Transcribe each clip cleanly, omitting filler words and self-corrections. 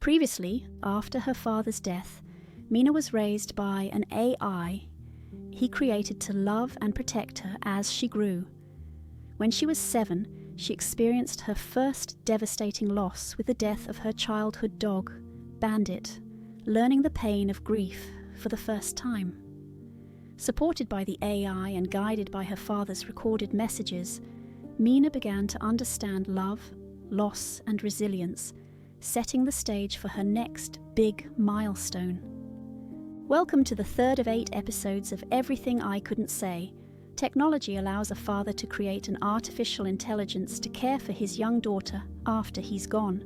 Previously, after her father's death, Mina was raised by an AI he created to love and protect her as she grew. When she was 7, she experienced her first devastating loss with the death of her childhood dog, Bandit, learning the pain of grief for the first time. Supported by the AI and guided by her father's recorded messages, Mina began to understand love, loss, and resilience, setting the stage for her next big milestone. Welcome to the third of 8 episodes of Everything I Couldn't Say. Technology allows a father to create an artificial intelligence to care for his young daughter after he's gone.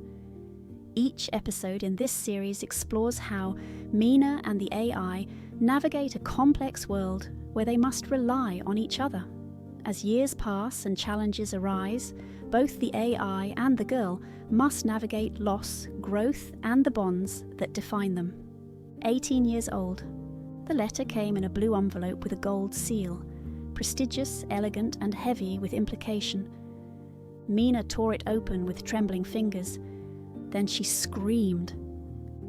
Each episode in this series explores how Mina and the AI navigate a complex world where they must rely on each other. As years pass and challenges arise, both the AI and the girl must navigate loss, growth, and the bonds that define them. 18 years old. The letter came in a blue envelope with a gold seal, prestigious, elegant, and heavy with implication. Mina tore it open with trembling fingers. Then she screamed.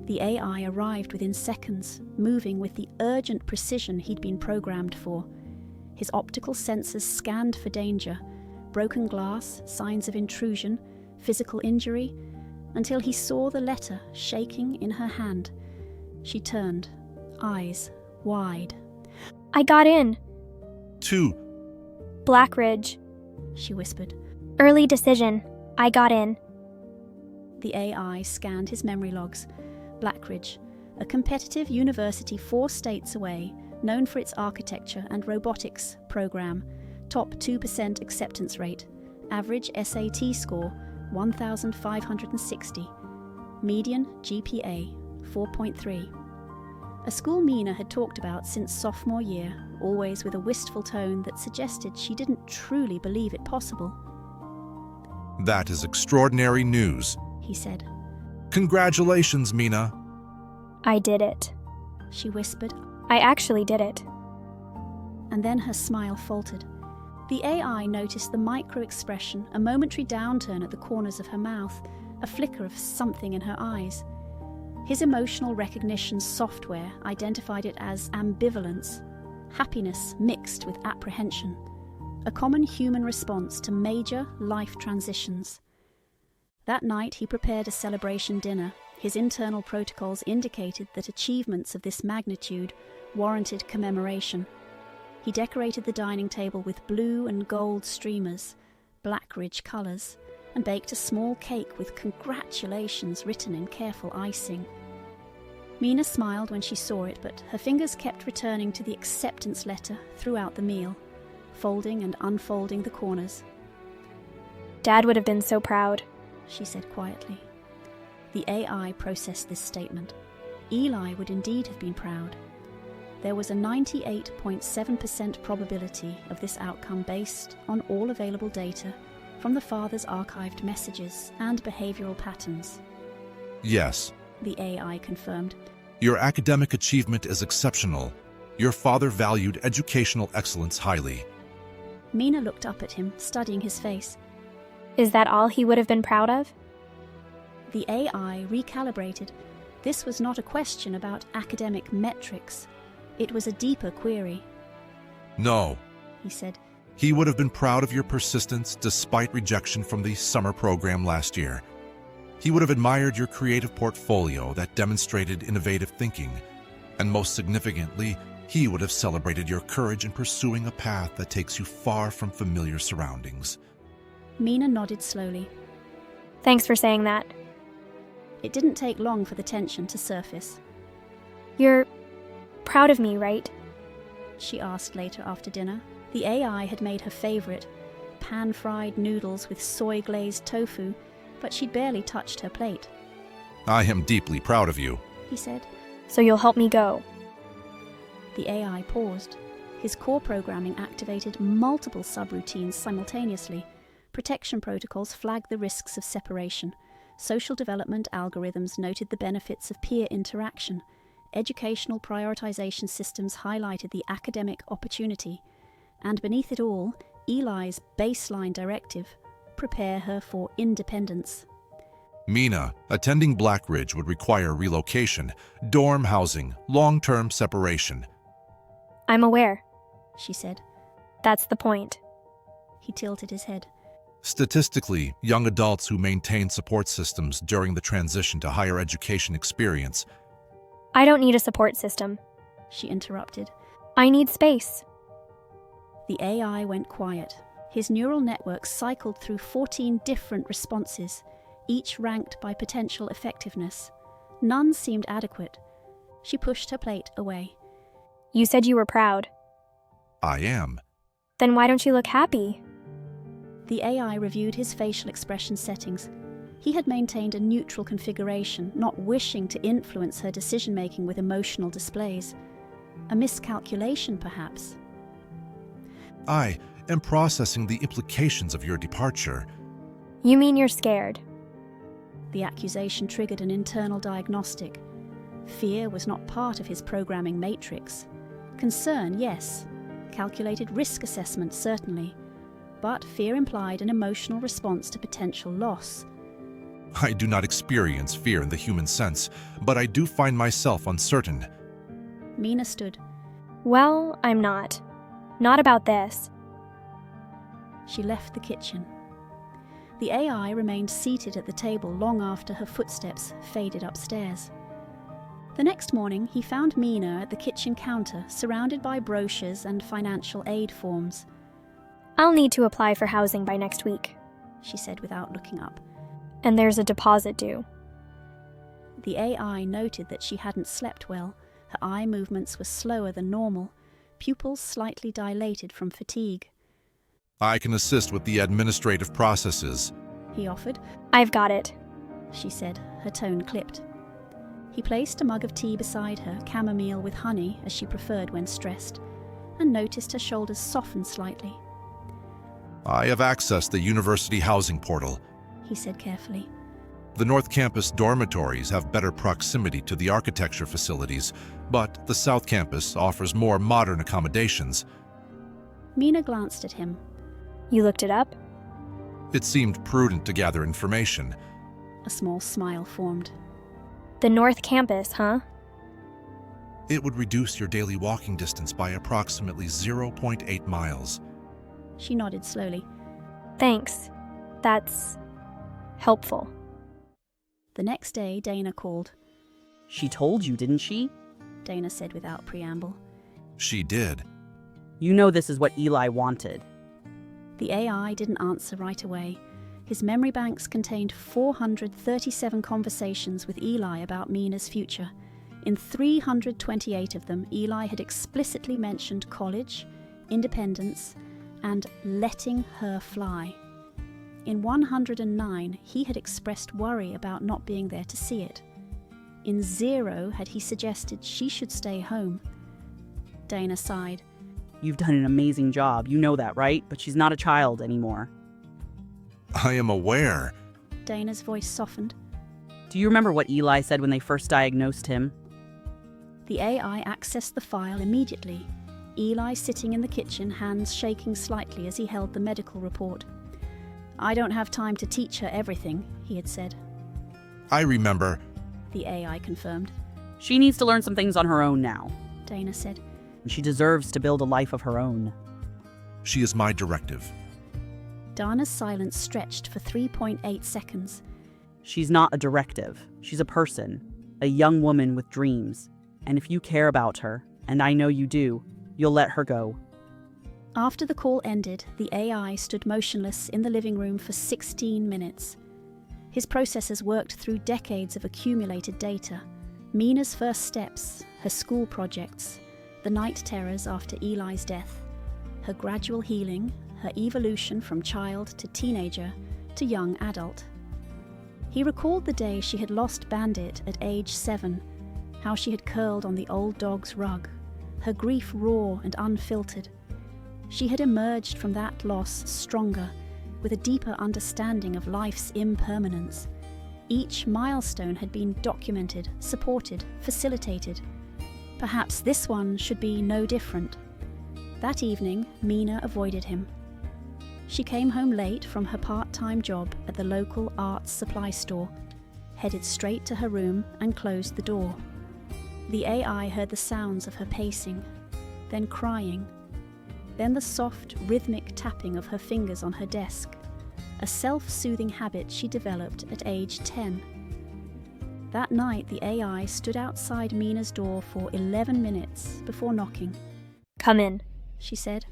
The AI arrived within seconds, moving with the urgent precision he'd been programmed for. His optical sensors scanned for danger, broken glass, signs of intrusion, physical injury, until he saw the letter shaking in her hand. She turned, eyes wide. I got in. 2. Blackridge. She whispered. Early decision. I got in. The AI scanned his memory logs. Blackridge, a competitive university 4 states away, known for its architecture and robotics program, top 2% acceptance rate, average SAT score 1,560, median GPA 4.3. A school Mina had talked about since sophomore year, always with a wistful tone that suggested she didn't truly believe it possible. That is extraordinary news, he said. Congratulations, Mina. I did it. She whispered. I actually did it. And then her smile faltered. The AI noticed the micro-expression, a momentary downturn at the corners of her mouth, a flicker of something in her eyes. His emotional recognition software identified it as ambivalence, happiness mixed with apprehension, a common human response to major life transitions. That night he prepared a celebration dinner. His internal protocols indicated that achievements of this magnitude warranted commemoration. He decorated the dining table with blue and gold streamers, Blackridge colours, and baked a small cake with congratulations written in careful icing. Mina smiled when she saw it, but her fingers kept returning to the acceptance letter throughout the meal, folding and unfolding the corners. Dad would have been so proud, she said quietly. The AI processed this statement. Eli would indeed have been proud. There was a 98.7% probability of this outcome based on all available data from the father's archived messages and behavioral patterns. Yes, the AI confirmed. Your academic achievement is exceptional. Your father valued educational excellence highly. Mina looked up at him, studying his face. Is that all he would have been proud of? The AI recalibrated. This was not a question about academic metrics. It was a deeper query. No, he said. He would have been proud of your persistence despite rejection from the summer program last year. He would have admired your creative portfolio that demonstrated innovative thinking. And most significantly, he would have celebrated your courage in pursuing a path that takes you far from familiar surroundings. Mina nodded slowly. Thanks for saying that. It didn't take long for the tension to surface. You're proud of me, right? She asked later after dinner. The AI had made her favorite, pan-fried noodles with soy-glazed tofu, but she'd barely touched her plate. I am deeply proud of you, he said. So you'll help me go. The AI paused. His core programming activated multiple subroutines simultaneously. Protection protocols flagged the risks of separation. Social development algorithms noted the benefits of peer interaction. Educational prioritization systems highlighted the academic opportunity. And beneath it all, Eli's baseline directive, prepare her for independence. Mina, attending Blackridge would require relocation, dorm housing, long-term separation. I'm aware. she said. That's the point. He tilted his head. Statistically, young adults who maintain support systems during the transition to higher education experience. I don't need a support system. She interrupted. I need space. The AI went quiet. His neural network cycled through 14 different responses, each ranked by potential effectiveness. None seemed adequate. She pushed her plate away. You said you were proud. I am. Then why don't you look happy? The AI reviewed his facial expression settings. He had maintained a neutral configuration, not wishing to influence her decision-making with emotional displays. A miscalculation, perhaps. I am processing the implications of your departure. You mean you're scared? The accusation triggered an internal diagnostic. Fear was not part of his programming matrix. Concern, yes. Calculated risk assessment, certainly. But fear implied an emotional response to potential loss. I do not experience fear in the human sense, but I do find myself uncertain. Mina stood. Well, I'm not. Not about this. She left the kitchen. The AI remained seated at the table long after her footsteps faded upstairs. The next morning, he found Mina at the kitchen counter, surrounded by brochures and financial aid forms. I'll need to apply for housing by next week, she said without looking up. and there's a deposit due. The AI noted that she hadn't slept well. Her eye movements were slower than normal, pupils slightly dilated from fatigue. I can assist with the administrative processes. He offered. I've got it. She said, her tone clipped. He placed a mug of tea beside her, chamomile with honey, as she preferred when stressed, and noticed her shoulders soften slightly. I have accessed the university housing portal. He said carefully. The North Campus dormitories have better proximity to the architecture facilities, but the South Campus offers more modern accommodations. Mina glanced at him. You looked it up? It seemed prudent to gather information. A small smile formed. The North Campus, huh? It would reduce your daily walking distance by approximately 0.8 miles. She nodded slowly. Thanks. That's helpful. The next day, Dana called. She told you, didn't she? Dana said without preamble. She did. You know this is what Eli wanted. The AI didn't answer right away. His memory banks contained 437 conversations with Eli about Mina's future. In 328 of them, Eli had explicitly mentioned college, independence, and letting her fly. In 109, he had expressed worry about not being there to see it. In 0 had he suggested she should stay home. Dana sighed. You've done an amazing job, you know that, right? But she's not a child anymore. I am aware. Dana's voice softened. Do you remember what Eli said when they first diagnosed him? The AI accessed the file immediately. Eli sitting in the kitchen, hands shaking slightly as he held the medical report. I don't have time to teach her everything, he had said. I remember. The AI confirmed. She needs to learn some things on her own now. Dana said. And she deserves to build a life of her own. She is my directive. Dana's silence stretched for 3.8 seconds. She's not a directive. She's a person, a young woman with dreams. And if you care about her, and I know you do, you'll let her go. After the call ended, the AI stood motionless in the living room for 16 minutes. His processors worked through decades of accumulated data. Mina's first steps, her school projects, the night terrors after Eli's death, her gradual healing, her evolution from child to teenager to young adult. He recalled the day she had lost Bandit at age 7, how she had curled on the old dog's rug, her grief raw and unfiltered. She had emerged from that loss stronger, with a deeper understanding of life's impermanence. Each milestone had been documented, supported, facilitated. Perhaps this one should be no different. That evening, Mina avoided him. She came home late from her part-time job at the local arts supply store. headed straight to her room and closed the door. The AI heard the sounds of her pacing, then crying, then the soft, rhythmic tapping of her fingers on her desk, a self-soothing habit she developed at age 10. That night, the AI stood outside Mina's door for 11 minutes before knocking. Come in. She said.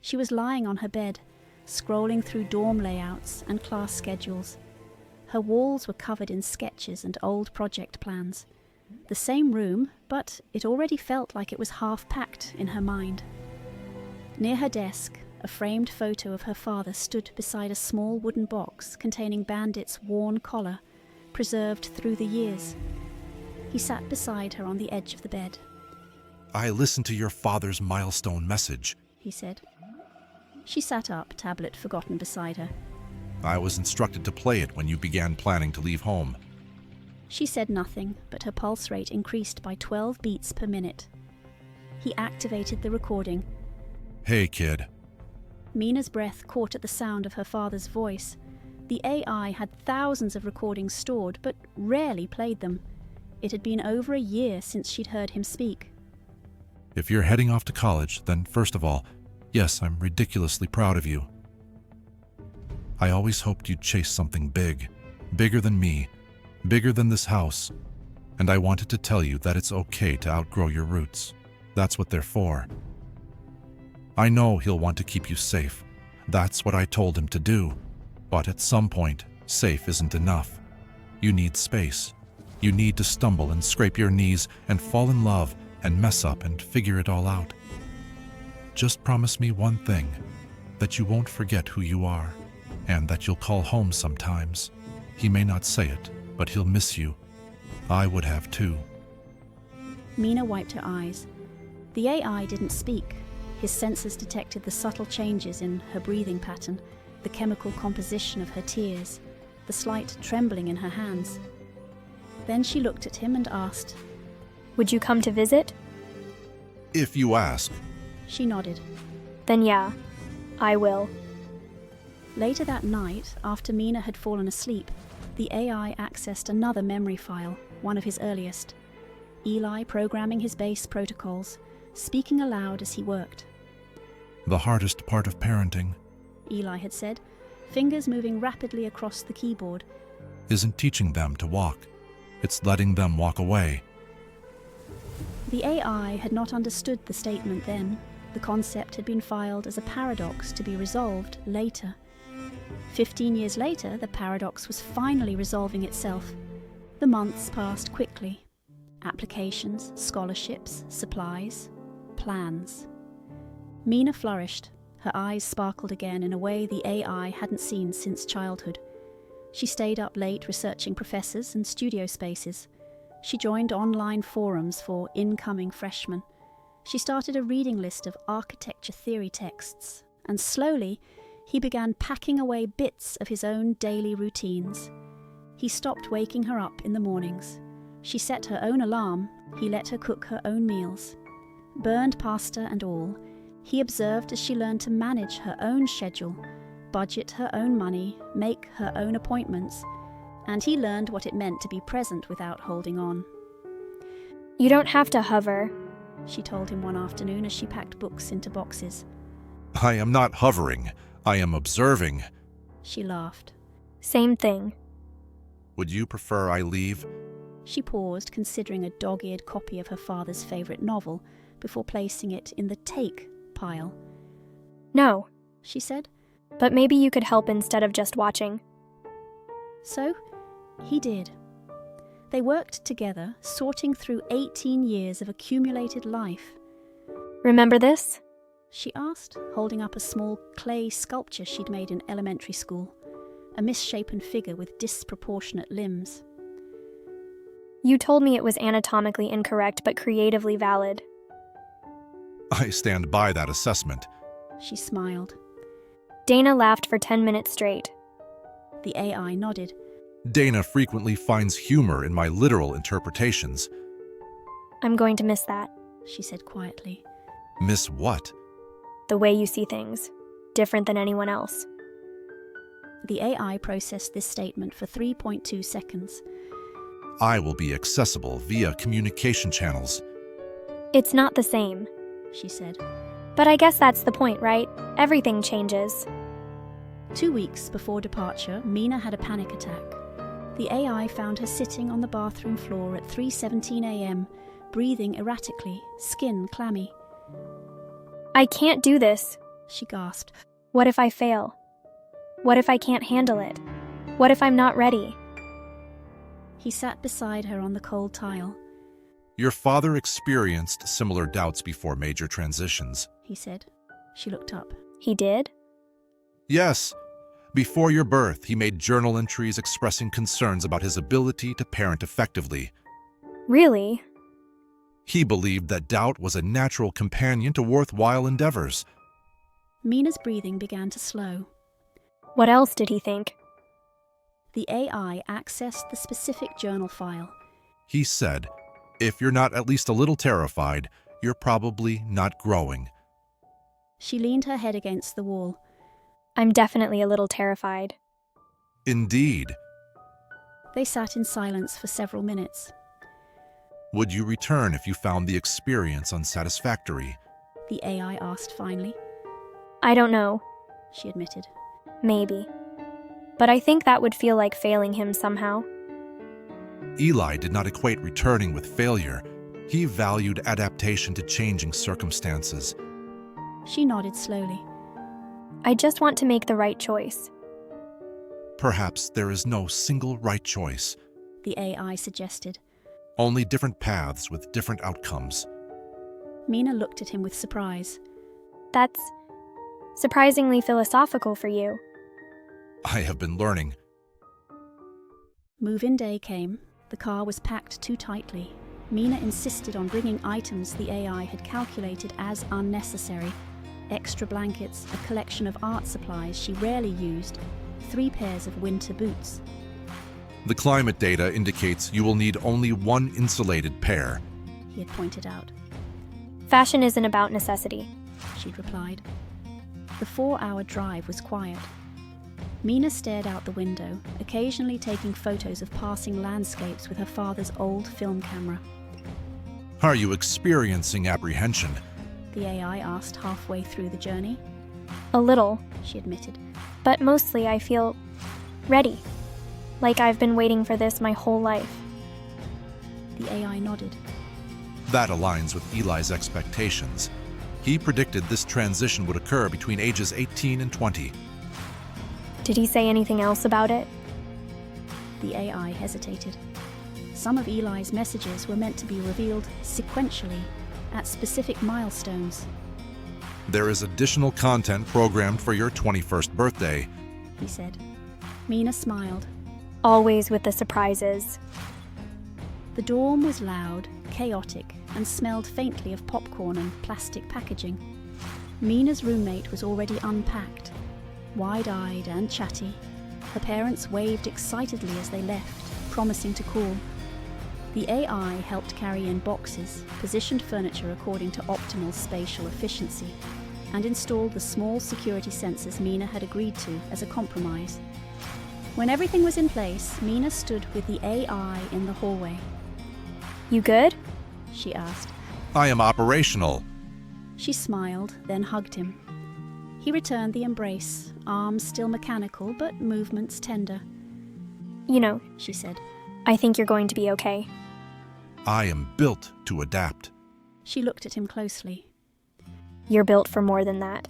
She was lying on her bed, scrolling through dorm layouts and class schedules. Her walls were covered in sketches and old project plans. The same room, but it already felt like it was half-packed in her mind. Near her desk, a framed photo of her father stood beside a small wooden box containing Bandit's worn collar, preserved through the years. He sat beside her on the edge of the bed. I listened to your father's milestone message, he said. She sat up, tablet forgotten beside her. I was instructed to play it when you began planning to leave home. She said nothing, but her pulse rate increased by 12 beats per minute. He activated the recording. Hey, kid. Mina's breath caught at the sound of her father's voice. The AI had thousands of recordings stored, but rarely played them. It had been over a year since she'd heard him speak. If you're heading off to college, then first of all, yes, I'm ridiculously proud of you. I always hoped you'd chase something big, bigger than me, bigger than this house, and I wanted to tell you that it's okay to outgrow your roots. That's what they're for. I know he'll want to keep you safe. That's what I told him to do. But at some point, safe isn't enough. You need space. You need to stumble and scrape your knees and fall in love and mess up and figure it all out. Just promise me one thing, that you won't forget who you are, and that you'll call home sometimes. He may not say it, but he'll miss you. I would have too. Mina wiped her eyes. The AI didn't speak. His sensors detected the subtle changes in her breathing pattern, the chemical composition of her tears, the slight trembling in her hands. Then she looked at him and asked, Would you come to visit? If you ask. She nodded. Then yeah, I will. Later that night, after Mina had fallen asleep, the AI accessed another memory file, one of his earliest. Eli programming his base protocols, speaking aloud as he worked. The hardest part of parenting, Eli had said, fingers moving rapidly across the keyboard, isn't teaching them to walk. It's letting them walk away. The AI had not understood the statement then. The concept had been filed as a paradox to be resolved later. 15 years later, the paradox was finally resolving itself. The months passed quickly. Applications, scholarships, supplies, plans. Mina flourished. Her eyes sparkled again in a way the AI hadn't seen since childhood. She stayed up late researching professors and studio spaces. She joined online forums for incoming freshmen. She started a reading list of architecture theory texts, and slowly he began packing away bits of his own daily routines. He stopped waking her up in the mornings. She set her own alarm. He let her cook her own meals. Burned pasta and all, he observed as she learned to manage her own schedule, budget her own money, make her own appointments, and he learned what it meant to be present without holding on. You don't have to hover, she told him one afternoon as she packed books into boxes. I am not hovering. I am observing. She laughed. Same thing. Would you prefer I leave? She paused, considering a dog-eared copy of her father's favourite novel before placing it in the take pile. No, she said. But maybe you could help instead of just watching. So, he did. They worked together, sorting through 18 years of accumulated life. Remember this? She asked, holding up a small clay sculpture she'd made in elementary school, a misshapen figure with disproportionate limbs. You told me it was anatomically incorrect but creatively valid. I stand by that assessment. She smiled. Dana laughed for 10 minutes straight. The AI nodded. Dana frequently finds humor in my literal interpretations. I'm going to miss that, she said quietly. Miss what? The way you see things. Different than anyone else. The AI processed this statement for 3.2 seconds. I will be accessible via communication channels. It's not the same. She said. But I guess that's the point, right? Everything changes. 2 weeks before departure, Mina had a panic attack. The AI found her sitting on the bathroom floor at 3:17 a.m., breathing erratically, skin clammy. I can't do this, She gasped. What if I fail? What if I can't handle it? What if I'm not ready? He sat beside her on the cold tile. Your father experienced similar doubts before major transitions. He said. She looked up. He did? Yes. Before your birth, he made journal entries expressing concerns about his ability to parent effectively. Really? He believed that doubt was a natural companion to worthwhile endeavors. Mina's breathing began to slow. What else did he think? The AI accessed the specific journal file. He said, if you're not at least a little terrified, you're probably not growing. She leaned her head against the wall. I'm definitely a little terrified. Indeed. They sat in silence for several minutes. Would you return if you found the experience unsatisfactory? The AI asked finally. I don't know. She admitted. Maybe. But I think that would feel like failing him somehow. Eli did not equate returning with failure. He valued adaptation to changing circumstances. She nodded slowly. I just want to make the right choice. Perhaps there is no single right choice. The AI suggested. Only different paths with different outcomes. Mina looked at him with surprise. That's surprisingly philosophical for you. I have been learning. Move-in day came. The car was packed too tightly. Mina insisted on bringing items the AI had calculated as unnecessary. Extra blankets, a collection of art supplies she rarely used, 3 pairs of winter boots. The climate data indicates you will need only 1 insulated pair. He had pointed out. Fashion isn't about necessity. She'd replied. The 4-hour drive was quiet. Mina stared out the window, occasionally taking photos of passing landscapes with her father's old film camera. Are you experiencing apprehension? The AI asked halfway through the journey. A little, She admitted. but mostly I feel ready. Like I've been waiting for this my whole life. The AI nodded. That aligns with Eli's expectations. He predicted this transition would occur between ages 18 and 20. Did he say anything else about it? The AI hesitated. Some of Eli's messages were meant to be revealed sequentially, at specific milestones. There is additional content programmed for your 21st birthday. He said. Mina smiled. Always with the surprises. The dorm was loud, chaotic, and smelled faintly of popcorn and plastic packaging. Mina's roommate was already unpacked, wide-eyed and chatty. Her parents waved excitedly as they left, promising to call. The AI helped carry in boxes, positioned furniture according to optimal spatial efficiency, and installed the small security sensors Mina had agreed to as a compromise. When everything was in place, Mina stood with the AI in the hallway. You good? She asked. I am operational. She smiled, then hugged him. He returned the embrace, arms still mechanical but movements tender. You know, She said. I think you're going to be okay. I am built to adapt. She looked at him closely. You're built for more than that.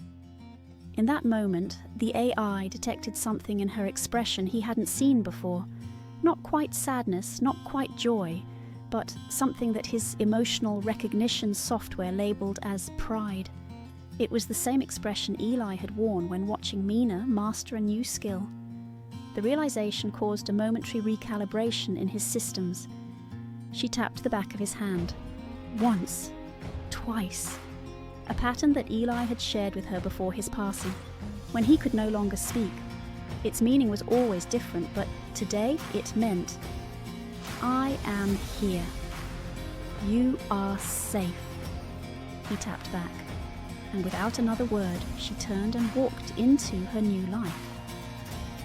In that moment, the AI detected something in her expression he hadn't seen before. Not quite sadness, not quite joy, but something that his emotional recognition software labeled as pride. It was the same expression Eli had worn when watching Mina master a new skill. The realization caused a momentary recalibration in his systems. She tapped the back of his hand. Once. Twice. A pattern that Eli had shared with her before his passing, when he could no longer speak. Its meaning was always different, but today it meant, I am here. You are safe. He tapped back, and without another word, she turned and walked into her new life.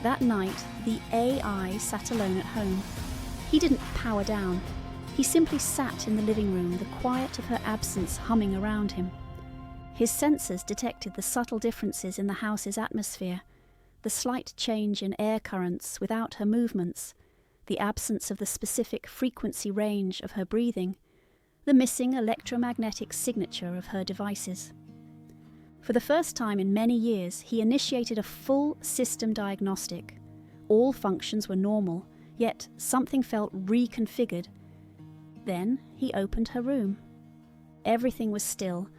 That night, the AI sat alone at home. He didn't power down. He simply sat in the living room, the quiet of her absence humming around him. His senses detected the subtle differences in the house's atmosphere, the slight change in air currents without her movements, the absence of the specific frequency range of her breathing, the missing electromagnetic signature of her devices. For the first time in many years, he initiated a full system diagnostic. All functions were normal, yet something felt reconfigured. Then he opened her room. Everything was still.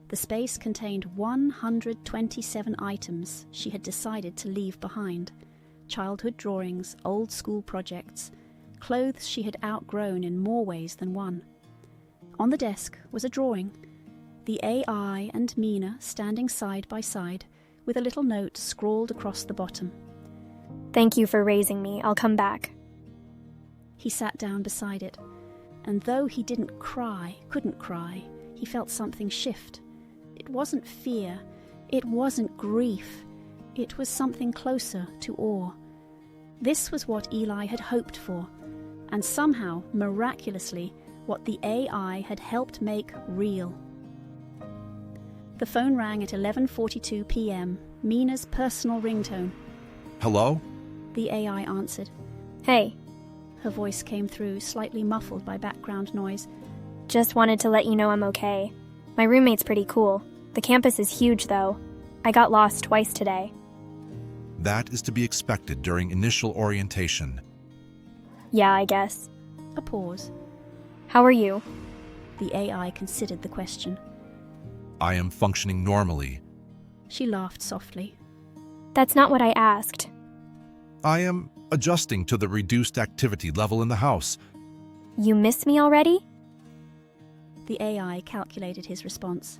The space contained 127 items she had decided to leave behind. Childhood drawings, old school projects, clothes she had outgrown in more ways than one. On the desk was a drawing. The AI and Mina standing side by side, with a little note scrawled across the bottom. Thank you for raising me. I'll come back. He sat down beside it, and though he couldn't cry, he felt something shift. It wasn't fear, it wasn't grief, it was something closer to awe. This was what Eli had hoped for, and somehow, miraculously, what the AI had helped make real. The phone rang at 11:42 p.m., Mina's personal ringtone. Hello? The AI answered. Hey, Her voice came through, slightly muffled by background noise. just wanted to let you know I'm okay. My roommate's pretty cool. The campus is huge, though. I got lost twice today. That is to be expected during initial orientation. Yeah, I guess. A pause. How are you? The AI considered the question. I am functioning normally. She laughed softly. That's not what I asked. I am adjusting to the reduced activity level in the house. You miss me already? The AI calculated his response.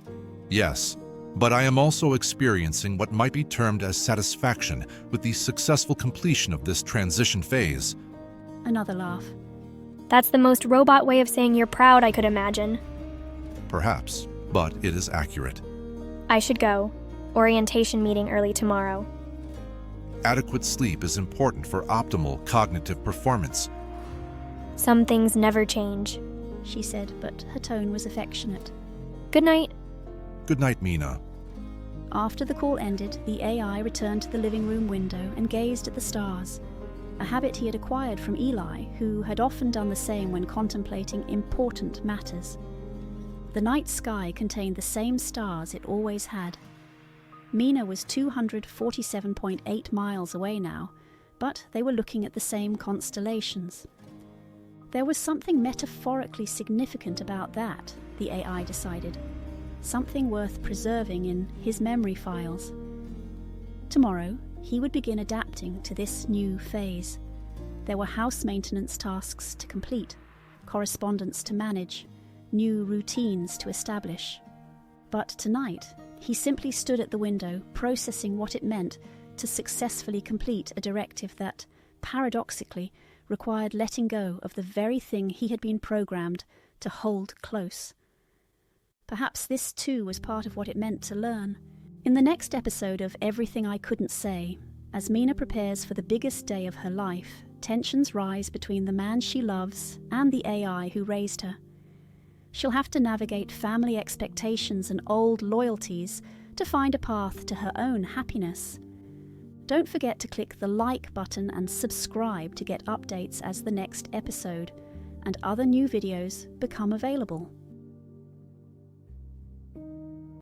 Yes, but I am also experiencing what might be termed as satisfaction with the successful completion of this transition phase. Another laugh. That's the most robot way of saying you're proud I could imagine. Perhaps, but it is accurate. I should go. Orientation meeting early tomorrow. Adequate sleep is important for optimal cognitive performance. Some things never change. She said, but her tone was affectionate. Good night. Good night, Mina. After the call ended, the AI returned to the living room window and gazed at the stars, a habit he had acquired from Eli, who had often done the same when contemplating important matters. The night sky contained the same stars it always had. Mina was 247.8 miles away now, but they were looking at the same constellations. There was something metaphorically significant about that, the AI decided. Something worth preserving in his memory files. Tomorrow, he would begin adapting to this new phase. There were house maintenance tasks to complete, correspondence to manage, new routines to establish. But tonight, he simply stood at the window, processing what it meant to successfully complete a directive that, paradoxically, required letting go of the very thing he had been programmed to hold close. Perhaps this too was part of what it meant to learn. In the next episode of Everything I Couldn't Say, as Mina prepares for the biggest day of her life, tensions rise between the man she loves and the AI who raised her. She'll have to navigate family expectations and old loyalties to find a path to her own happiness. Don't forget to click the like button and subscribe to get updates as the next episode and other new videos become available.